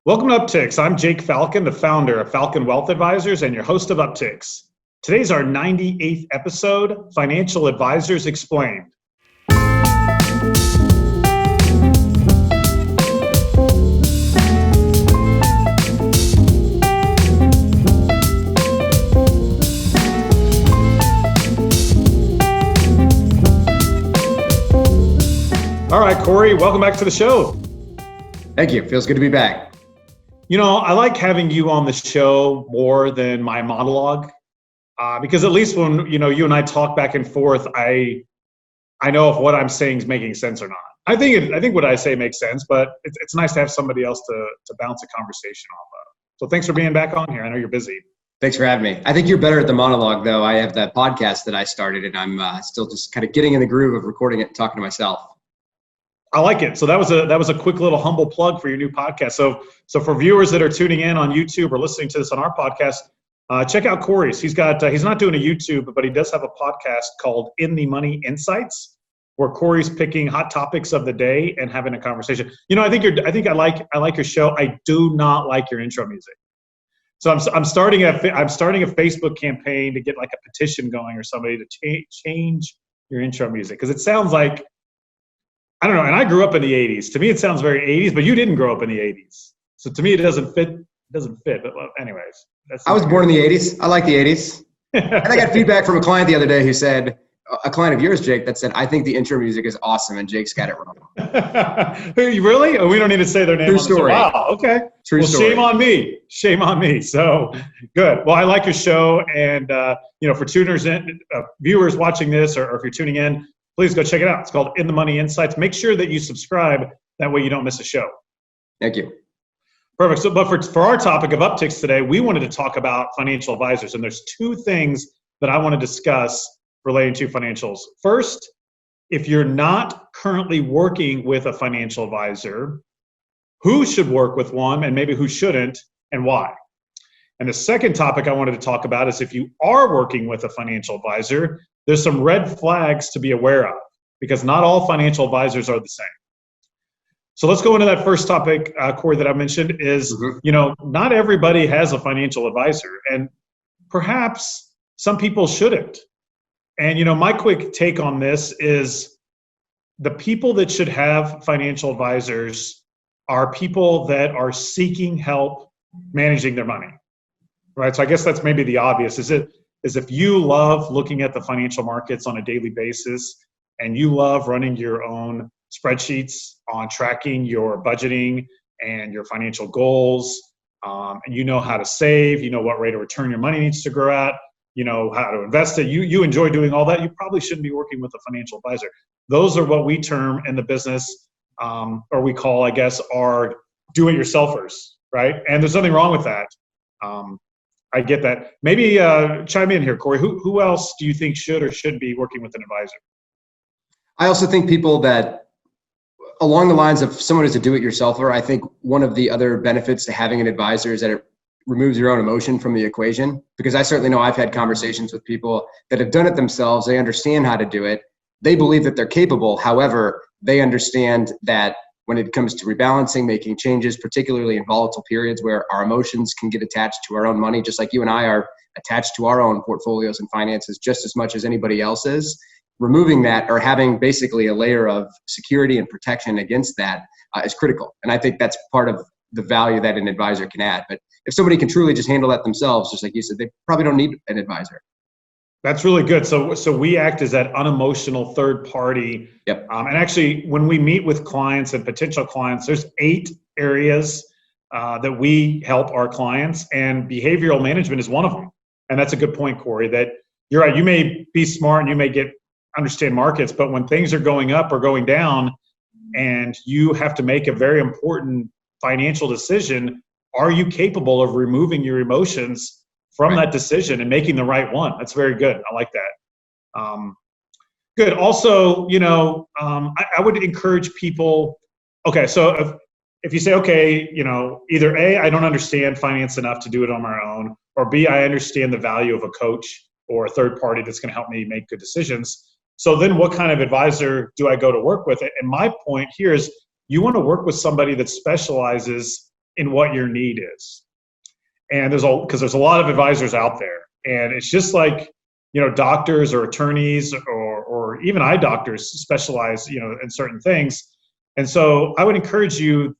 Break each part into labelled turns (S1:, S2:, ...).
S1: Welcome to Upticks. I'm Jake Falcon, the founder of Falcon Wealth Advisors and your host of Upticks. Today's our 98th episode, Financial Advisors Explained. All right, Cory, welcome back to the show.
S2: Thank you. Feels good to be back.
S1: You know, I like having you on the show more than my monologue because at least when, you and I talk back and forth, I know if what I'm saying is making sense or not. I think what I say makes sense, but it's nice to have somebody else to bounce a conversation off of. So thanks for being back on here. I know you're busy.
S2: Thanks for having me. I think you're better at the monologue, though. I have that podcast that I started, and I'm still just kind of getting in the groove of recording it and talking to myself.
S1: I like it. So that was a quick little humble plug for your new podcast. So for viewers that are tuning in on YouTube or listening to this on our podcast, check out Cory's. He's not doing a YouTube, but he does have a podcast called In the Money Insights, where Cory's picking hot topics of the day and having a conversation. You know, I like your show. I do not like your intro music. So I'm starting a Facebook campaign to get like a petition going or somebody to change your intro music, because it sounds like, I don't know, and I grew up in the 80s. To me, it sounds very 80s, but you didn't grow up in the 80s. So to me, it doesn't fit. But well, anyways.
S2: I was born in the 80s. I like the 80s. And I got feedback from a client the other day who said, a client of yours, Jake, that said, I think the intro music is awesome, and Jake's got it wrong.
S1: Really? Oh, we don't need to say their name.
S2: True story.
S1: Wow, okay.
S2: True story.
S1: Shame on me. So good. Well, I like your show. And, for viewers watching this, or if you're tuning in, please go check it out. It's called In the Money Insights. Make sure that you subscribe. That way you don't miss a show.
S2: Thank you.
S1: Perfect. So, but for our topic of upticks today, we wanted to talk about financial advisors. And there's two things that I want to discuss relating to financials. First, if you're not currently working with a financial advisor, who should work with one and maybe who shouldn't, and why? And the second topic I wanted to talk about is if you are working with a financial advisor, there's some red flags to be aware of, because not all financial advisors are the same. So let's go into that first topic, Cory, that I mentioned is, not everybody has a financial advisor, and perhaps some people shouldn't. And, my quick take on this is the people that should have financial advisors are people that are seeking help managing their money, right? So I guess that's maybe the obvious. Is if you love looking at the financial markets on a daily basis and you love running your own spreadsheets on tracking your budgeting and your financial goals, and you know how to save, you know what rate of return your money needs to grow at, you know how to invest it, you enjoy doing all that, you probably shouldn't be working with a financial advisor. Those are what we term in the business, or we call, I guess, our do-it-yourselfers, right? And there's nothing wrong with that. I get that. Maybe chime in here, Cory. Who else do you think should or shouldn't be working with an advisor?
S2: I also think people that, along the lines of someone who's a do-it-yourselfer, I think one of the other benefits to having an advisor is that it removes your own emotion from the equation. Because I certainly know I've had conversations with people that have done it themselves. They understand how to do it. They believe that they're capable. However, they understand that when it comes to rebalancing, making changes, particularly in volatile periods where our emotions can get attached to our own money, just like you and I are attached to our own portfolios and finances just as much as anybody else is, removing that or having basically a layer of security and protection against that is critical. And I think that's part of the value that an advisor can add. But if somebody can truly just handle that themselves, just like you said, they probably don't need an advisor.
S1: That's really good. So we act as that unemotional third party.
S2: Yep.
S1: And actually, when we meet with clients and potential clients, there's 8 areas that we help our clients, and behavioral management is one of them. And that's a good point, Cory, that you're right. You may be smart and you may understand markets, but when things are going up or going down and you have to make a very important financial decision, are you capable of removing your emotions from that decision and making the right one? That's very good. I like that. Good. Also, I would encourage people. Okay, so if you say, okay, either A, I don't understand finance enough to do it on my own, or B, I understand the value of a coach or a third party that's going to help me make good decisions. So then what kind of advisor do I go to work with? And my point here is you want to work with somebody that specializes in what your need is. And because there's a lot of advisors out there, and it's just like, doctors or attorneys or even eye doctors specialize, in certain things. And so I would encourage you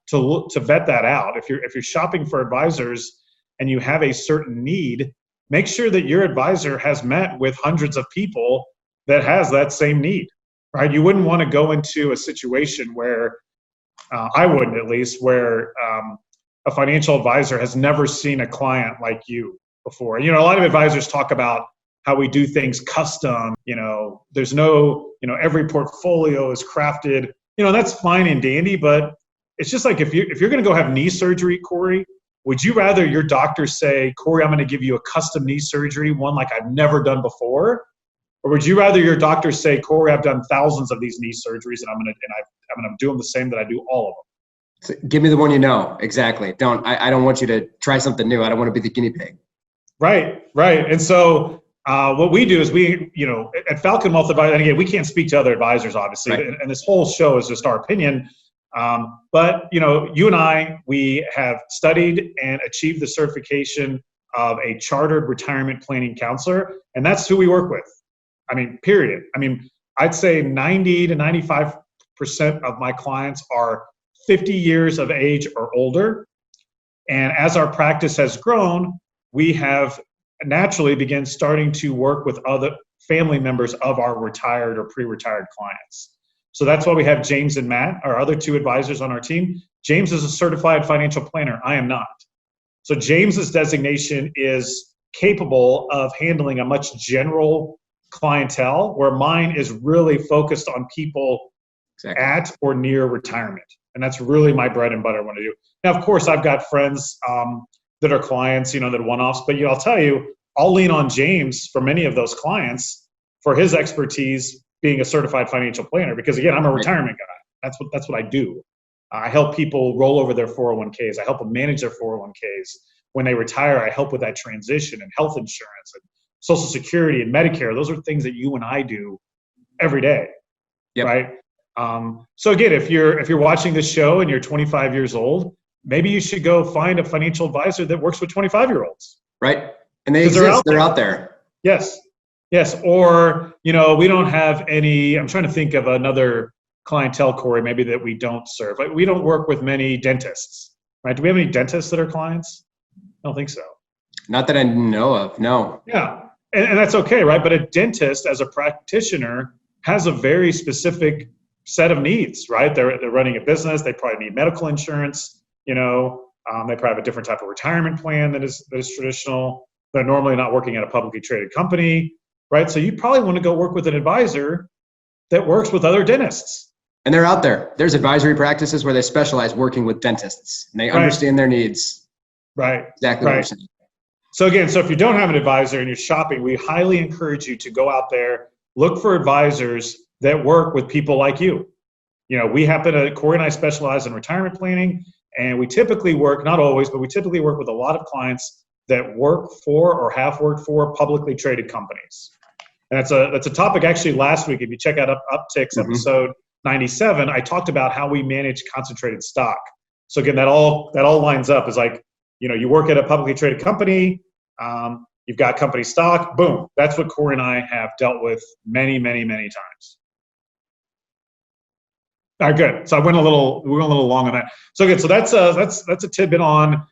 S1: to vet that out. If you're shopping for advisors and you have a certain need, make sure that your advisor has met with hundreds of people that has that same need, right? You wouldn't want to go into a situation where, I wouldn't at least, where a financial advisor has never seen a client like you before. A lot of advisors talk about how we do things custom. There's no, every portfolio is crafted. That's fine and dandy, but it's just like if you're going to go have knee surgery, Cory, would you rather your doctor say, Cory, I'm going to give you a custom knee surgery, one like I've never done before? Or would you rather your doctor say, Cory, I've done thousands of these knee surgeries and I'm going to do them the same that I do all of them?
S2: So give me the one you know. Exactly. I don't want you to try something new. I don't want to be the guinea pig.
S1: Right. And so what we do is at Falcon Wealth Advisors, and again, we can't speak to other advisors, obviously, right. And this whole show is just our opinion. But you and I, we have studied and achieved the certification of a chartered retirement planning counselor, and that's who we work with. Period. I'd say 90 to 95% of my clients are 50 years of age or older. And as our practice has grown, we have naturally begun starting to work with other family members of our retired or pre-retired clients. So that's why we have James and Matt, our other two advisors on our team. James is a certified financial planner. I am not. So James's designation is capable of handling a much general clientele, where mine is really focused on people exactly at or near retirement. And that's really my bread and butter I want to do. Now, of course, I've got friends that are clients, that are one-offs, but I'll tell you, I'll lean on James for many of those clients for his expertise being a certified financial planner, because again, I'm a retirement guy. That's what I do. I help people roll over their 401ks. I help them manage their 401ks. When they retire, I help with that transition and health insurance and Social Security and Medicare. Those are things that you and I do every day, yep. Right? So again, if you're watching this show and you're 25 years old, maybe you should go find a financial advisor that works with 25-year-olds.
S2: Right. And they exist. They're out there.
S1: Yes. Or, we don't have any, I'm trying to think of another clientele, Cory, maybe that we don't serve. Like, we don't work with many dentists, right? Do we have any dentists that are clients? I don't think so.
S2: Not that I know of, no.
S1: Yeah. And that's okay, right? But a dentist as a practitioner has a very specific set of needs, right? They're running a business. They probably need medical insurance. They probably have a different type of retirement plan that is traditional. They're normally not working at a publicly traded company, right? So you probably want to go work with an advisor that works with other dentists.
S2: And they're out there. There's advisory practices where they specialize working with dentists, and they understand their needs.
S1: Right.
S2: Exactly what you're saying.
S1: So again, if you don't have an advisor and you're shopping, we highly encourage you to go out there, look for advisors that work with people like you. Cory and I specialize in retirement planning, and we typically work, not always, but we typically work with a lot of clients that work for or have worked for publicly traded companies. And that's a topic actually last week. If you check out Upticks episode 97, I talked about how we manage concentrated stock. So again, that all lines up. Is like, you work at a publicly traded company, you've got company stock, boom. That's what Cory and I have dealt with many, many, many times. All right, good. So we went a little long on that. So good. So that's a tidbit on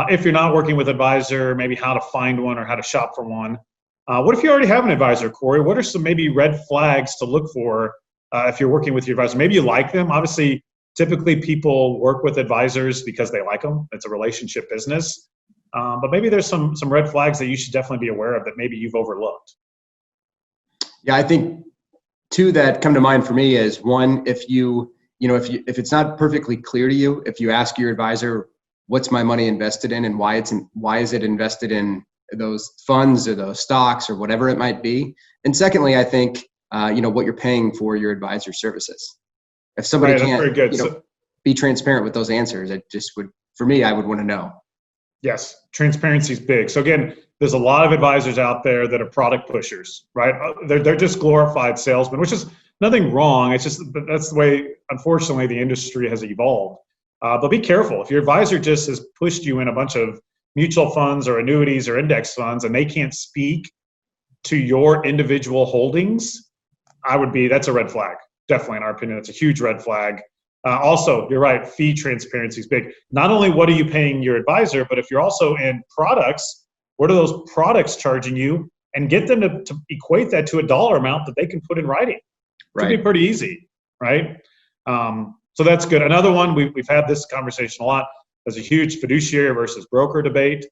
S1: if you're not working with an advisor, maybe how to find one or how to shop for one. What if you already have an advisor, Cory? What are some maybe red flags to look for if you're working with your advisor? Maybe you like them. Obviously, typically people work with advisors because they like them. It's a relationship business. But maybe there's some red flags that you should definitely be aware of that maybe you've overlooked.
S2: Yeah, I think two that come to mind for me is one, if it's not perfectly clear to you, if you ask your advisor, what's my money invested in and why is it invested in those funds or those stocks or whatever it might be. And secondly, I think, what you're paying for your advisor services. If somebody can't be transparent with those answers, it just would, for me, I would want to know.
S1: Yes, transparency is big. So again, there's a lot of advisors out there that are product pushers, right? They're just glorified salesmen, which is nothing wrong. It's just that's the way, unfortunately, the industry has evolved. But be careful. If your advisor just has pushed you in a bunch of mutual funds or annuities or index funds and they can't speak to your individual holdings, that's a red flag. Definitely, in our opinion, it's a huge red flag. Also, you're right, fee transparency is big. Not only what are you paying your advisor, but if you're also in products, what are those products charging you? And get them to equate that to a dollar amount that they can put in writing. It can be pretty easy, right? So that's good. Another one, we've had this conversation a lot. There's a huge fiduciary versus broker debate.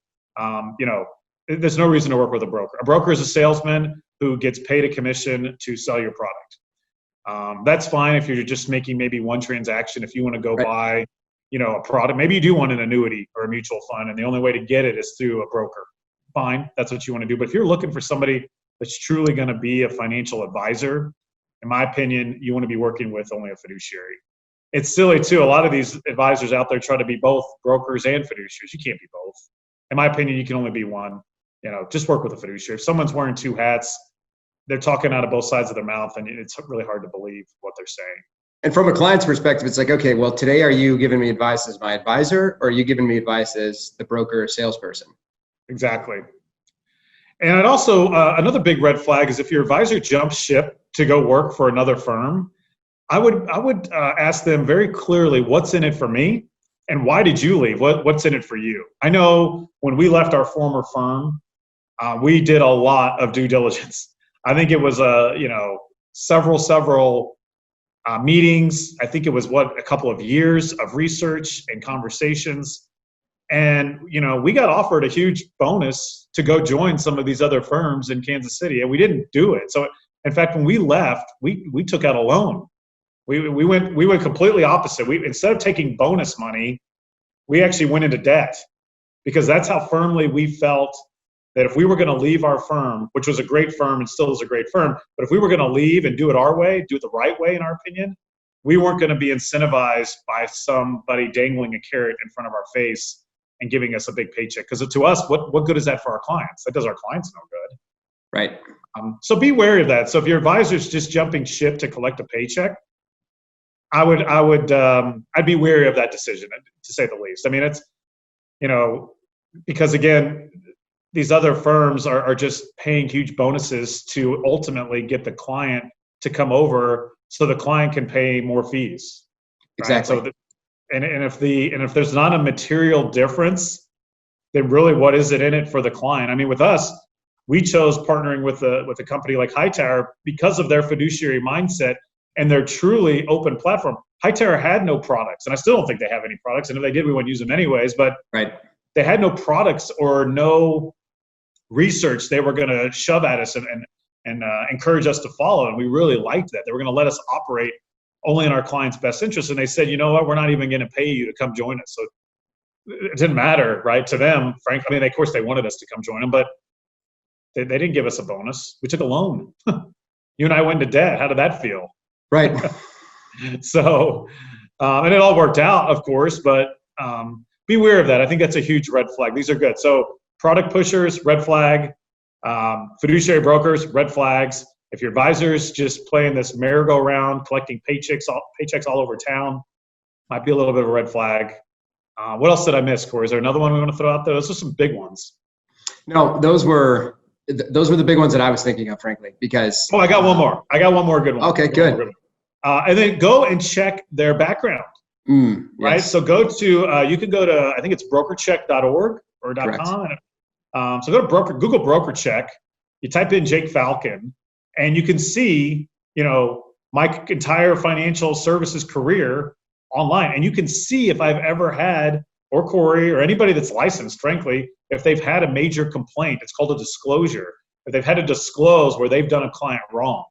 S1: There's no reason to work with a broker. A broker is a salesman who gets paid a commission to sell your product. That's fine if you're just making maybe one transaction. If you want to go buy, a product, maybe you do want an annuity or a mutual fund, and the only way to get it is through a broker. Fine, that's what you want to do. But if you're looking for somebody that's truly going to be a financial advisor, in my opinion, you want to be working with only a fiduciary. It's silly too. A lot of these advisors out there try to be both brokers and fiduciaries. You can't be both. In my opinion, you can only be one. Just work with a fiduciary. If someone's wearing two hats, they're talking out of both sides of their mouth, and it's really hard to believe what they're saying. And
S2: from a client's perspective, it's like, okay, well, today are you giving me advice as my advisor, or are you giving me advice as the broker or salesperson?
S1: Exactly. And I'd also, another big red flag is if your advisor jumps ship to go work for another firm, I would ask them very clearly, what's in it for me? And why did you leave? What's in it for you? I know when we left our former firm, we did a lot of due diligence. I think it was, several meetings. I think it was a couple of years of research and conversations. And, we got offered a huge bonus to go join some of these other firms in Kansas City, and we didn't do it. So in fact, when we left, we took out a loan. We went completely opposite. Instead of taking bonus money, we actually went into debt, because that's how firmly we felt that if we were going to leave our firm, which was a great firm and still is a great firm, but if we were going to leave and do it our way, do it the right way, in our opinion, we weren't going to be incentivized by somebody dangling a carrot in front of our face and giving us a big paycheck. Because to us, what good is that for our clients? That does our clients no good.
S2: Right.
S1: So be wary of that. So if your advisor's just jumping ship to collect a paycheck, I'd be wary of that decision, to say the least. I mean, it's, because again, these other firms are just paying huge bonuses to ultimately get the client to come over so the client can pay more fees.
S2: Exactly.
S1: Right? So if there's not a material difference, then really what is it in it for the client? I mean, with us, we chose partnering with a company like Hightower because of their fiduciary mindset and their truly open platform. Hightower had no products, and I still don't think they have any products. And if they did, we wouldn't use them anyways. But they had no products or no research they were going to shove at us and encourage us to follow. And we really liked that. They were going to let us operate only in our clients' best interest. And they said, you know what, we're not even going to pay you to come join us. So it didn't matter, right, to them, frankly. I mean, of course, they wanted us to come join them, but they didn't give us a bonus. We took a loan. You and I went into debt. How did that feel?
S2: Right.
S1: So, and it all worked out, of course, but beware of that. I think that's a huge red flag. These are good. So product pushers, red flag. Fiduciary brokers, red flags. If your advisor's just playing this merry-go-round, collecting paychecks all over town, might be a little bit of a red flag. What else did I miss, Cory? Is there another one we want to throw out there? Those are some big ones.
S2: No, those were the big ones that I was thinking of, frankly, because.
S1: Oh, I got one more. I got one more good one.
S2: Okay, good.
S1: And then go and check their background. Right?
S2: Yes.
S1: So go to, you can go to, I think it's brokercheck.org or .com. So go to Google BrokerCheck. You type in Jake Falcon, and you can see, my entire financial services career online. And you can see if I've ever had, or Cory, or anybody that's licensed, frankly, if they've had a major complaint. It's called a disclosure. If they've had to disclose where they've done a client wrong.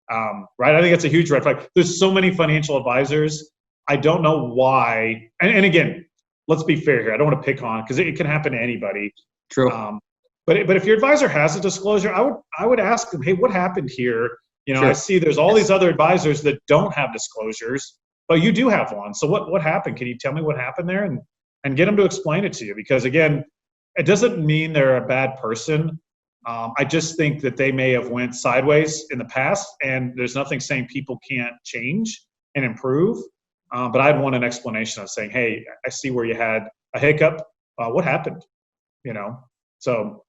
S1: Right? I think it's a huge red flag. There's so many financial advisors. I don't know why. And again, let's be fair here. I don't want to pick on, because it can happen to anybody.
S2: True.
S1: But if your advisor has a disclosure, I would ask them, hey, what happened here?
S2: Sure.
S1: I see there's all these other advisors that don't have disclosures, but you do have one. So what happened? Can you tell me what happened there? And get them to explain it to you. Because again, it doesn't mean they're a bad person. I just think that they may have went sideways in the past, and there's nothing saying people can't change and improve. But I'd want an explanation of saying, hey, I see where you had a hiccup. What happened? So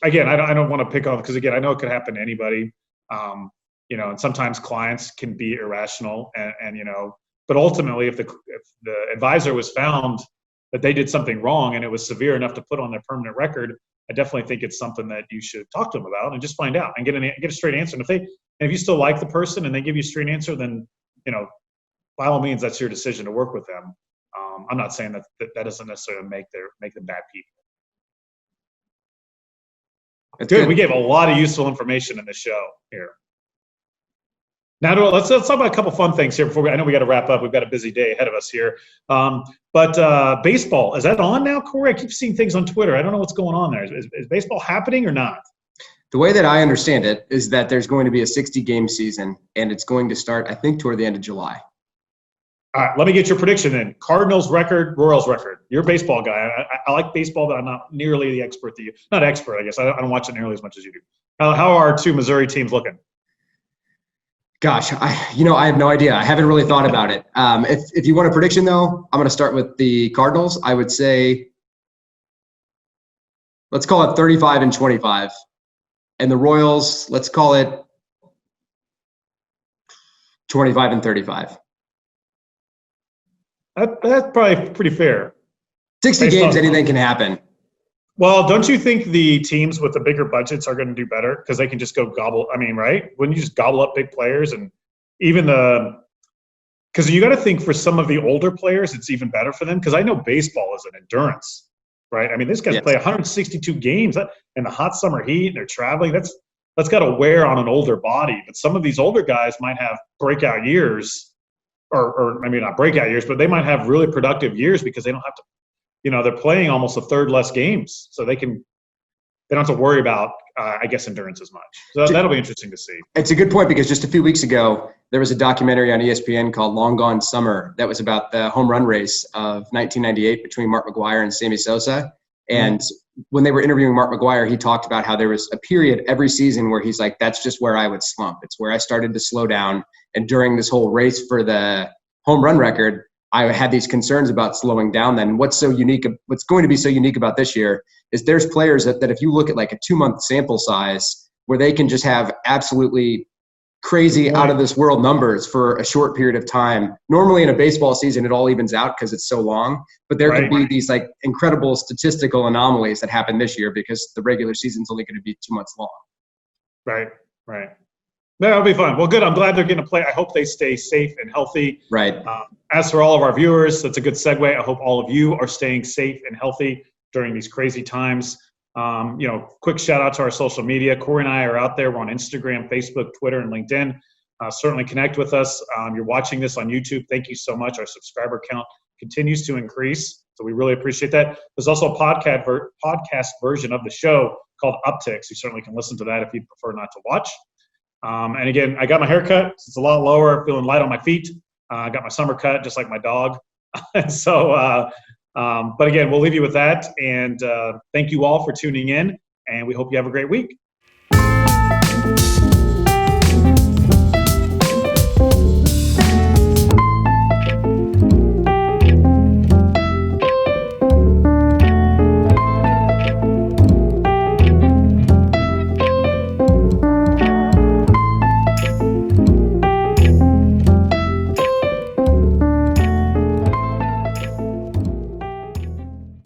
S1: again, I don't want to pick on, because again, I know it could happen to anybody. And sometimes clients can be irrational, and but ultimately, if the advisor was found that they did something wrong and it was severe enough to put on their permanent record, I definitely think it's something that you should talk to them about and just find out and get a straight answer. And if you still like the person and they give you a straight answer, then by all means, that's your decision to work with them. I'm not saying that doesn't necessarily make them bad people. That's good. We gave a lot of useful information in the show here. Now, let's talk about a couple fun things here before I know we got to wrap up. We've got a busy day ahead of us here. But baseball, is that on now, Cory? I keep seeing things on Twitter. I don't know what's going on there. Is baseball happening or not?
S2: The way that I understand it is that there's going to be a 60-game season, and it's going to start, I think, toward the end of July.
S1: All right, let me get your prediction then. Cardinals record, Royals record. You're a baseball guy. I like baseball, but I'm not nearly the expert that you. Not expert, I guess. I don't watch it nearly as much as you do. How are our two Missouri teams looking?
S2: Gosh, I have no idea. I haven't really thought about it. If you want a prediction, though, I'm going to start with the Cardinals. I would say, let's call it 35-25. And the Royals, let's call it 25-35.
S1: That's probably pretty fair.
S2: 60 games, anything can happen.
S1: Well, don't you think the teams with the bigger budgets are going to do better because they can just go gobble? I mean, right? Wouldn't you just gobble up big players? And even because you got to think for some of the older players, it's even better for them, because I know baseball is an endurance, right? I mean, these guys play 162 games in the hot summer heat, and they're traveling. That's got to wear on an older body. But some of these older guys might have breakout years, or maybe not breakout years, but they might have really productive years because they don't have to. They're playing almost a third less games, so they don't have to worry about, I guess, endurance as much. So that'll be interesting to see. It's
S2: a good point, because just a few weeks ago, there was a documentary on ESPN called Long Gone Summer that was about the home run race of 1998 between Mark McGwire and Sammy Sosa. And when they were interviewing Mark McGwire, he talked about how there was a period every season where he's like, that's just where I would slump. It's where I started to slow down. And during this whole race for the home run record, I had these concerns about slowing down then. What's going to be so unique about this year is there's players that if you look at like a 2-month sample size where they can just have absolutely crazy out of this world numbers for a short period of time. Normally in a baseball season, it all evens out because it's so long, but there could be these like incredible statistical anomalies that happen this year because the regular season's only going to be 2 months long.
S1: Right. That'll be fun. Well, good. I'm glad they're getting to play. I hope they stay safe and healthy.
S2: Right.
S1: As for all of our viewers, that's a good segue. I hope all of you are staying safe and healthy during these crazy times. Quick shout out to our social media. Cory and I are out there. We're on Instagram, Facebook, Twitter, and LinkedIn. Certainly connect with us. You're watching this on YouTube. Thank you so much. Our subscriber count continues to increase, so we really appreciate that. There's also a podcast version of the show called Upticks. You certainly can listen to that if you prefer not to watch. And again, I got my hair cut. It's a lot lower, feeling light on my feet. I got my summer cut, just like my dog. So, but again, we'll leave you with that. And thank you all for tuning in. And we hope you have a great week.